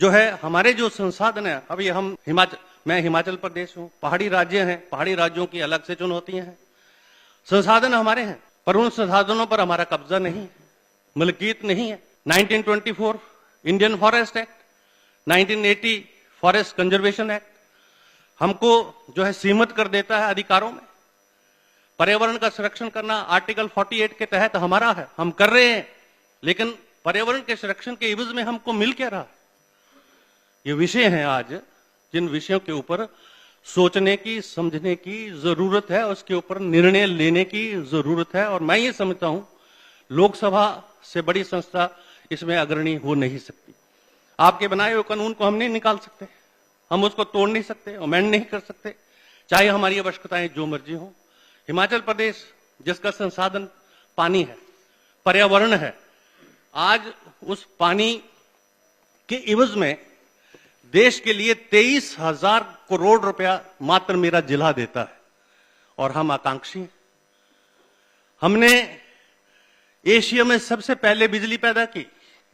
जो है हमारे जो संसाधन है, अभी मैं हिमाचल प्रदेश हूं, पहाड़ी राज्य हैं, पहाड़ी राज्यों की अलग से चुनौतियां हैं। संसाधन हमारे हैं, पर उन संसाधनों पर हमारा कब्जा नहीं है, मलकियत नहीं है। 1924 Indian forest act, 1980 forest conservation act हमको जो है सीमित कर देता है अधिकारों में। पर्यावरण का संरक्षण करना आर्टिकल 48 के तहत हमारा है, हम कर रहे हैं, लेकिन पर्यावरण के संरक्षण के इवज में हमको मिल क्या रहा है? ये विषय हैं आज जिन विषयों के ऊपर सोचने की, समझने की जरूरत है, उसके ऊपर निर्णय लेने की जरूरत है। और मैं ये समझता हूं लोकसभा से बड़ी संस्था इसमें अग्रणी हो नहीं सकती। आपके बनाए हुए कानून को हम नहीं निकाल सकते, हम उसको तोड़ नहीं सकते, अमेंड नहीं कर सकते, चाहे हमारी आवश्यकताएं जो मर्जी हो। हिमाचल प्रदेश जिसका संसाधन पानी है, पर्यावरण है, आज उस पानी के इवज में देश के लिए 23,000 करोड़ रुपया मात्र मेरा जिला देता है, और हम आकांक्षी हैं। हमने एशिया में सबसे पहले बिजली पैदा की,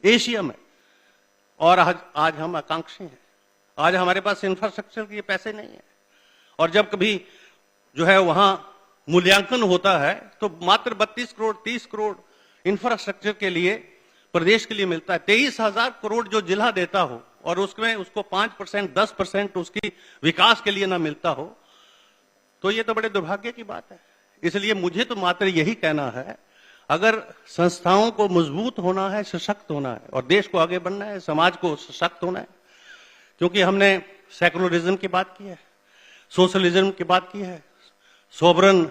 एशिया में, और आज हम आकांक्षी हैं। आज हमारे पास इंफ्रास्ट्रक्चर के पैसे नहीं है, और जब कभी जो है वहां मूल्यांकन होता है तो मात्र 32 करोड़ 30 करोड़ इंफ्रास्ट्रक्चर के लिए प्रदेश के लिए मिलता है। 23,000 करोड़ जो जिला देता हो और उसमें उसको 5% 10% उसकी विकास के लिए ना मिलता हो, तो ये तो बड़े दुर्भाग्य की बात है। इसलिए मुझे तो मात्र यही कहना है, अगर संस्थाओं को मजबूत होना है, सशक्त होना है, और देश को आगे बढ़ना है, समाज को सशक्त होना है, क्योंकि हमने सेकुलरिज्म की बात की है, सोशलिज्म की बात की है, सोवरन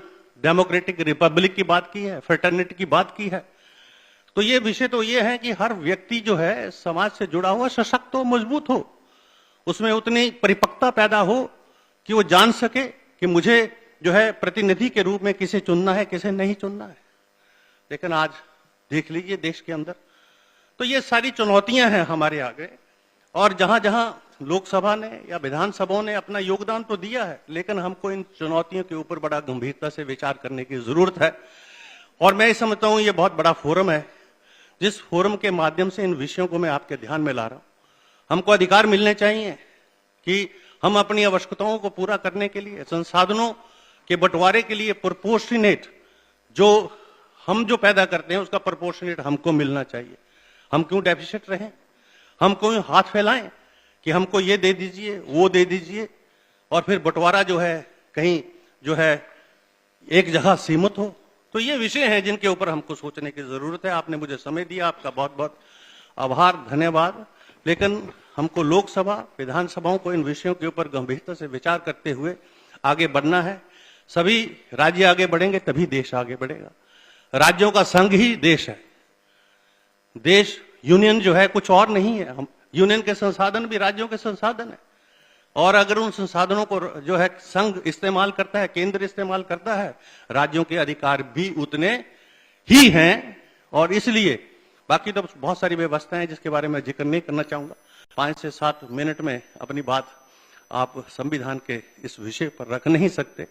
डेमोक्रेटिक रिपब्लिक की बात की है, फ्रेटर्निटी की बात की है, तो ये विषय तो ये है कि हर व्यक्ति जो है समाज से जुड़ा हुआ सशक्त हो, मजबूत हो, उसमें उतनी परिपक्वता पैदा हो कि वो जान सके कि मुझे जो है प्रतिनिधि के रूप में किसे चुनना है, किसे नहीं चुनना है। लेकिन आज देख लीजिए देश के अंदर तो ये सारी चुनौतियां हैं हमारे आगे, और जहां जहां लोकसभा ने या विधानसभाओं ने अपना योगदान तो दिया है, लेकिन हमको इन चुनौतियों के ऊपर बड़ा गंभीरता से विचार करने की जरूरत है। और मैं समझता हूं ये बहुत बड़ा फोरम है, जिस फोरम के माध्यम से इन विषयों को मैं आपके ध्यान में ला रहा हूं। हमको अधिकार मिलने चाहिए कि हम अपनी आवश्यकताओं को पूरा करने के लिए, संसाधनों के बंटवारे के लिए प्रोपोर्शनेट जो हम जो पैदा करते हैं उसका प्रोपोर्शनेट हमको मिलना चाहिए। हम क्यों डेफिसिट रहें, हम क्यों हाथ फैलाएं कि हमको ये दे दीजिए, वो दे दीजिए, और फिर बंटवारा जो है कहीं जो है एक जगह सीमित हो। तो ये विषय हैं जिनके ऊपर हमको सोचने की जरूरत है। आपने मुझे समय दिया, आपका बहुत बहुत आभार, धन्यवाद। लेकिन हमको लोकसभा, विधानसभाओं को इन विषयों के ऊपर गंभीरता से विचार करते हुए आगे बढ़ना है। सभी राज्य आगे बढ़ेंगे तभी देश आगे बढ़ेगा। राज्यों का संघ ही देश है। देश, यूनियन जो है कुछ और नहीं है। हम यूनियन के संसाधन भी राज्यों के संसाधन है, और अगर उन संसाधनों को जो है संघ इस्तेमाल करता है, केंद्र इस्तेमाल करता है, राज्यों के अधिकार भी उतने ही हैं। और इसलिए बाकी तो बहुत सारी व्यवस्थाएं हैं जिसके बारे में जिक्र नहीं करना चाहूंगा। 5 से 7 मिनट में अपनी बात आप संविधान के इस विषय पर रख नहीं सकते।